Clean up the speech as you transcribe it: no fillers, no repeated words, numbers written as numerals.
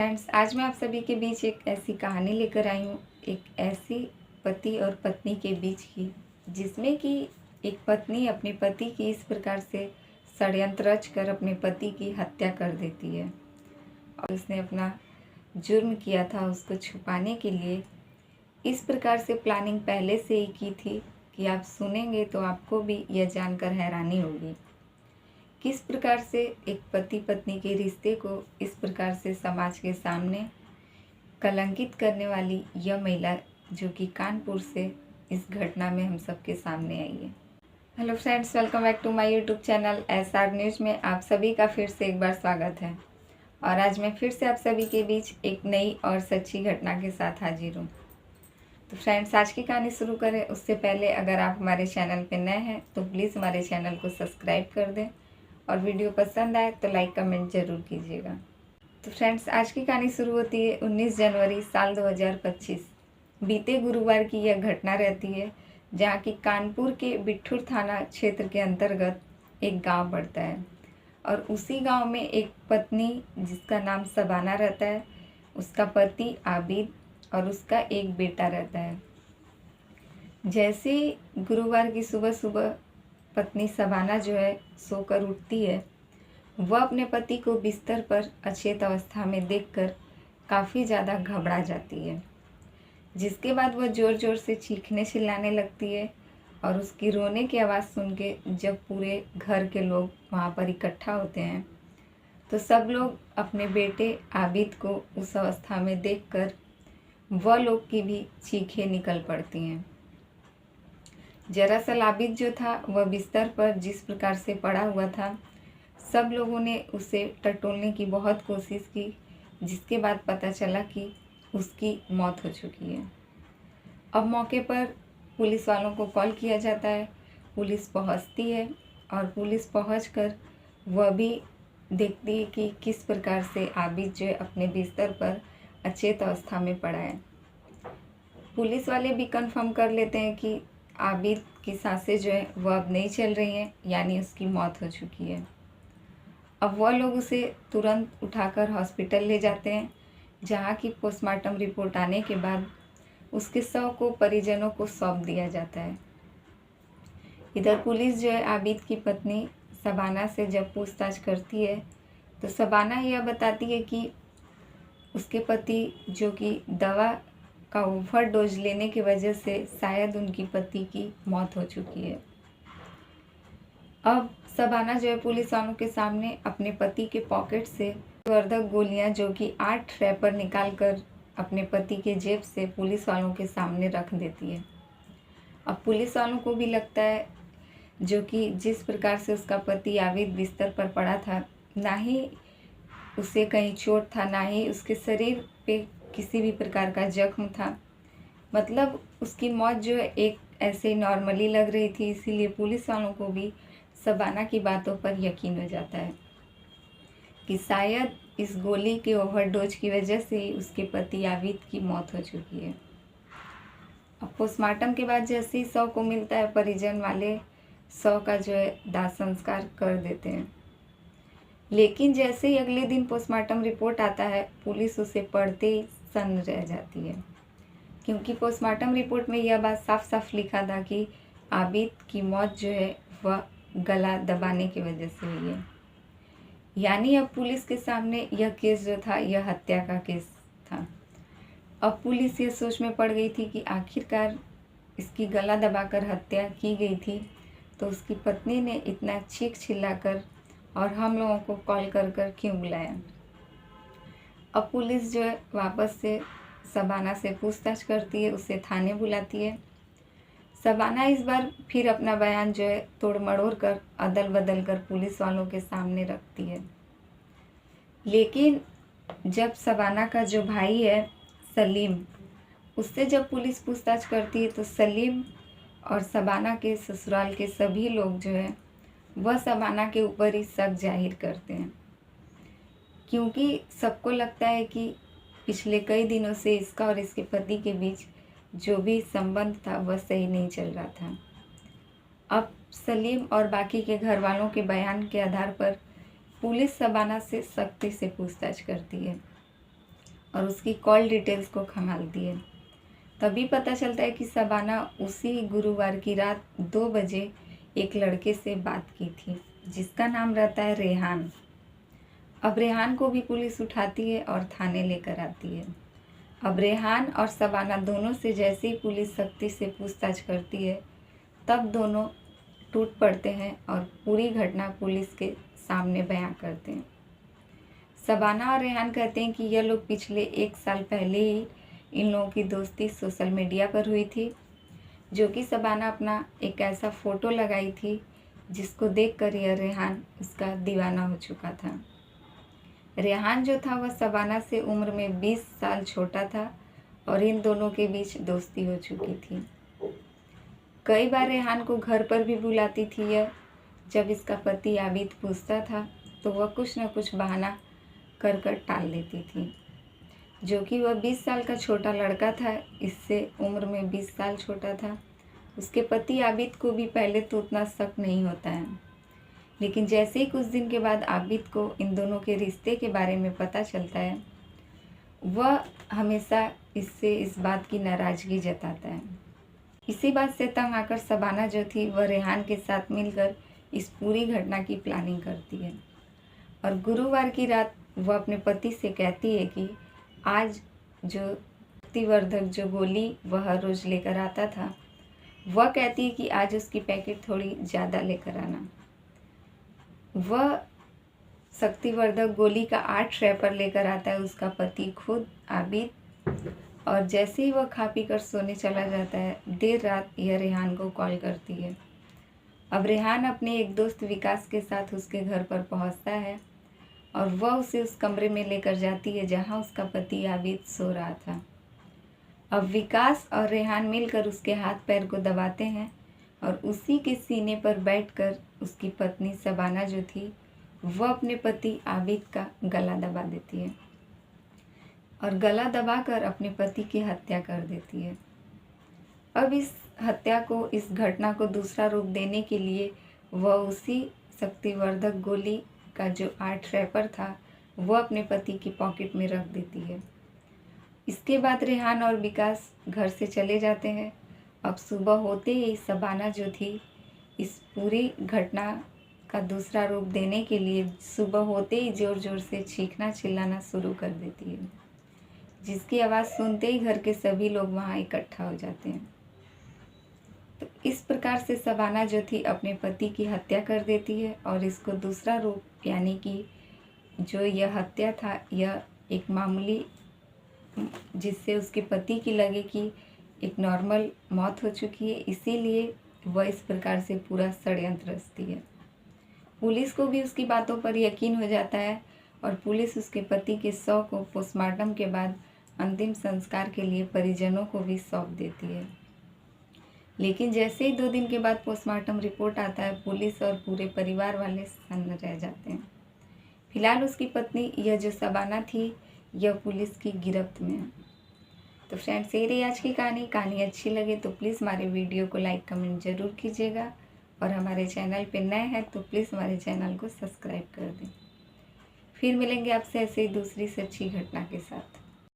Friends, आज मैं आप सभी के बीच एक ऐसी कहानी लेकर आई हूँ, एक ऐसी पति और पत्नी के बीच की, जिसमें कि एक पत्नी अपने पति की इस प्रकार से षड्यंत्र रच कर अपने पति की हत्या कर देती है। और उसने अपना जुर्म किया था उसको छुपाने के लिए इस प्रकार से प्लानिंग पहले से ही की थी कि आप सुनेंगे तो आपको भी यह जानकर हैरानी होगी किस प्रकार से एक पति पत्नी के रिश्ते को इस प्रकार से समाज के सामने कलंकित करने वाली यह महिला जो कि कानपुर से इस घटना में हम सबके सामने आई है। Hello friends, welcome back to my YouTube channel SR news में आप सभी का फिर से एक बार स्वागत है। और आज मैं फिर से आप सभी के बीच एक नई और सच्ची घटना के साथ हाजिर हूँ। तो फ्रेंड्स, आज की कहानी शुरू करें उससे पहले अगर आप हमारे चैनल पर नए हैं तो प्लीज़ हमारे चैनल को सब्सक्राइब कर दें और वीडियो पसंद आए तो लाइक कमेंट ज़रूर कीजिएगा। तो फ्रेंड्स, आज की कहानी शुरू होती है 19 जनवरी साल 2025। बीते गुरुवार की यह घटना रहती है जहाँ की कानपुर के बिट्ठूर थाना क्षेत्र के अंतर्गत एक गांव पड़ता है और उसी गांव में एक पत्नी जिसका नाम शबाना रहता है, उसका पति आबिद और उसका एक बेटा रहता है। जैसे गुरुवार की सुबह सुबह पत्नी शबाना जो है सोकर उठती है, वह अपने पति को बिस्तर पर अचेत अवस्था में देखकर काफ़ी ज़्यादा घबरा जाती है, जिसके बाद वह ज़ोर ज़ोर से चीखने चिल्लाने लगती है। और उसकी रोने की आवाज़ सुन के जब पूरे घर के लोग वहाँ पर इकट्ठा होते हैं तो सब लोग अपने बेटे आबिद को उस अवस्था में देखकर वह लोग की भी चीखें निकल पड़ती हैं। दरअसल आबिद जो था वह बिस्तर पर जिस प्रकार से पड़ा हुआ था, सब लोगों ने उसे टटोलने की बहुत कोशिश की, जिसके बाद पता चला कि उसकी मौत हो चुकी है। अब मौके पर पुलिस वालों को कॉल किया जाता है, पुलिस पहुंचती है और पुलिस पहुंचकर वह भी देखती है कि किस प्रकार से आबिद जो है अपने बिस्तर पर अचेत अवस्था में पड़ा है। पुलिस वाले भी कंफर्म कर लेते हैं कि आबिद की सांसें जो है वह अब नहीं चल रही हैं, यानी उसकी मौत हो चुकी है। अब वह लोग उसे तुरंत उठाकर हॉस्पिटल ले जाते हैं, जहाँ की पोस्टमार्टम रिपोर्ट आने के बाद उसके शव को परिजनों को सौंप दिया जाता है। इधर पुलिस जो है आबिद की पत्नी शबाना से जब पूछताछ करती है तो शबाना यह बताती है कि उसके पति जो कि दवा का ओवरडोज लेने की वजह से शायद उनकी पति की मौत हो चुकी है। अब शबाना जो है पुलिस वालों के सामने अपने पति के पॉकेट से वर्धक गोलियां जो कि 8 रैपर निकाल कर अपने पति के जेब से पुलिस वालों के सामने रख देती है। अब पुलिस वालों को भी लगता है जो कि जिस प्रकार से उसका पति आबिद बिस्तर पर पड़ा था, ना ही उसे कहीं चोट था, ना ही उसके शरीर पे किसी भी प्रकार का जख्म था, मतलब उसकी मौत जो है एक ऐसे ही नॉर्मली लग रही थी। इसीलिए पुलिस वालों को भी शबाना की बातों पर यकीन हो जाता है कि शायद इस गोली के ओवरडोज की वजह से ही उसके पति आबिद की मौत हो चुकी है। अब पोस्टमार्टम के बाद जैसे ही शव को मिलता है, परिजन वाले शव का जो है दाह संस्कार कर देते हैं। लेकिन जैसे ही अगले दिन पोस्टमार्टम रिपोर्ट आता है, पुलिस उसे पढ़ते ही सन्न रह जाती है, क्योंकि पोस्टमार्टम रिपोर्ट में यह बात साफ साफ लिखा था कि आबिद की मौत जो है वह गला दबाने की वजह से हुई है। यानी अब पुलिस के सामने यह केस जो था यह हत्या का केस था। अब पुलिस ये सोच में पड़ गई थी कि आखिरकार इसकी गला दबाकर हत्या की गई थी तो उसकी पत्नी ने इतना चीख चिल्लाकर और हम लोगों को कॉल कर कर क्यों बुलाया। अब पुलिस जो है वापस से शबाना से पूछताछ करती है, उसे थाने बुलाती है। शबाना इस बार फिर अपना बयान जो है तोड़ मड़ोड़ कर अदल बदल कर पुलिस वालों के सामने रखती है। लेकिन जब शबाना का जो भाई है सलीम, उससे जब पुलिस पूछताछ करती है तो सलीम और शबाना के ससुराल के सभी लोग जो है वह शबाना के ऊपर ही शक जाहिर करते हैं, क्योंकि सबको लगता है कि पिछले कई दिनों से इसका और इसके पति के बीच जो भी संबंध था वह सही नहीं चल रहा था। अब सलीम और बाकी के घर वालों के बयान के आधार पर पुलिस शबाना से सख्ती से पूछताछ करती है। और उसकी कॉल डिटेल्स को खंगालती है। तभी पता चलता है कि शबाना उसी गुरुवार की रात 2 बजे एक लड़के से बात की थी, जिसका नाम रहता है रेहान। अब रेहान को भी पुलिस उठाती है और थाने लेकर आती है। अब रेहान और शबाना दोनों से जैसे ही पुलिस सख्ती से पूछताछ करती है, तब दोनों टूट पड़ते हैं और पूरी घटना पुलिस के सामने बयां करते हैं। शबाना और रेहान कहते हैं कि यह लोग पिछले 1 साल पहले ही इन लोगों की दोस्ती सोशल मीडिया पर हुई थी, जो कि शबाना अपना एक ऐसा फ़ोटो लगाई थी जिसको देखकर यह रेहान उसका दीवाना हो चुका था। रेहान जो था वह शबाना से उम्र में 20 साल छोटा था और इन दोनों के बीच दोस्ती हो चुकी थी। कई बार रेहान को घर पर भी बुलाती थी यह। जब इसका पति आबिद पूछता था तो वह कुछ न कुछ बहाना कर कर टाल देती थी, जो कि वह 20 साल का छोटा लड़का था, इससे उम्र में 20 साल छोटा था। उसके पति आबिद को भी पहले तो उतना शक नहीं होता है, लेकिन जैसे ही कुछ दिन के बाद आबिद को इन दोनों के रिश्ते के बारे में पता चलता है, वह हमेशा इससे इस बात की नाराज़गी जताता है। इसी बात से तंग आकर शबाना जो थी वह रेहान के साथ मिलकर इस पूरी घटना की प्लानिंग करती है और गुरुवार की रात वह अपने पति से कहती है कि आज जो शक्तिवर्धक जो गोली वह हर रोज़ लेकर आता था, वह कहती है कि आज उसकी पैकेट थोड़ी ज़्यादा लेकर आना। वह शक्तिवर्धक गोली का 8 रैपर लेकर आता है उसका पति खुद आबिद, और जैसे ही वह खा पी कर सोने चला जाता है, देर रात यह रेहान को कॉल करती है। अब रेहान अपने एक दोस्त विकास के साथ उसके घर पर पहुंचता है और वह उसे उस कमरे में लेकर जाती है जहां उसका पति आबिद सो रहा था। अब विकास और रेहान मिलकर उसके हाथ पैर को दबाते हैं और उसी के सीने पर बैठकर उसकी पत्नी शबाना जो थी वह अपने पति आबिद का गला दबा देती है और गला दबाकर अपने पति की हत्या कर देती है। अब इस हत्या को, इस घटना को दूसरा रूप देने के लिए वह उसी शक्तिवर्धक गोली का जो 8 रैपर था वह अपने पति की पॉकेट में रख देती है। इसके बाद रेहान और विकास घर से चले जाते हैं। अब सुबह होते ही शबाना जो थी इस पूरी घटना का दूसरा रूप देने के लिए सुबह होते ही ज़ोर ज़ोर से चीखना चिल्लाना शुरू कर देती है, जिसकी आवाज़ सुनते ही घर के सभी लोग वहाँ इकट्ठा हो जाते हैं। तो इस प्रकार से शबाना जो थी अपने पति की हत्या कर देती है और इसको दूसरा रूप, यानी कि जो यह हत्या था यह एक मामूली, जिससे उसके पति की लगे कि एक नॉर्मल मौत हो चुकी है, इसीलिए वह इस प्रकार से पूरा षड्यंत्र रचती है। पुलिस को भी उसकी बातों पर यकीन हो जाता है और पुलिस उसके पति के शव को पोस्टमार्टम के बाद अंतिम संस्कार के लिए परिजनों को भी सौंप देती है। लेकिन जैसे ही 2 दिन के बाद पोस्टमार्टम रिपोर्ट आता है, पुलिस और पूरे परिवार वाले सन्न रह जाते हैं। फिलहाल उसकी पत्नी यह जो शबाना थी यह पुलिस की गिरफ्त में है। तो फ्रेंड्स, ये रही आज की कहानी अच्छी लगे तो प्लीज़ हमारे वीडियो को लाइक कमेंट ज़रूर कीजिएगा और हमारे चैनल पे नए हैं तो प्लीज़ हमारे चैनल को सब्सक्राइब कर दें। फिर मिलेंगे आपसे ऐसे ही दूसरी से अच्छी घटना के साथ।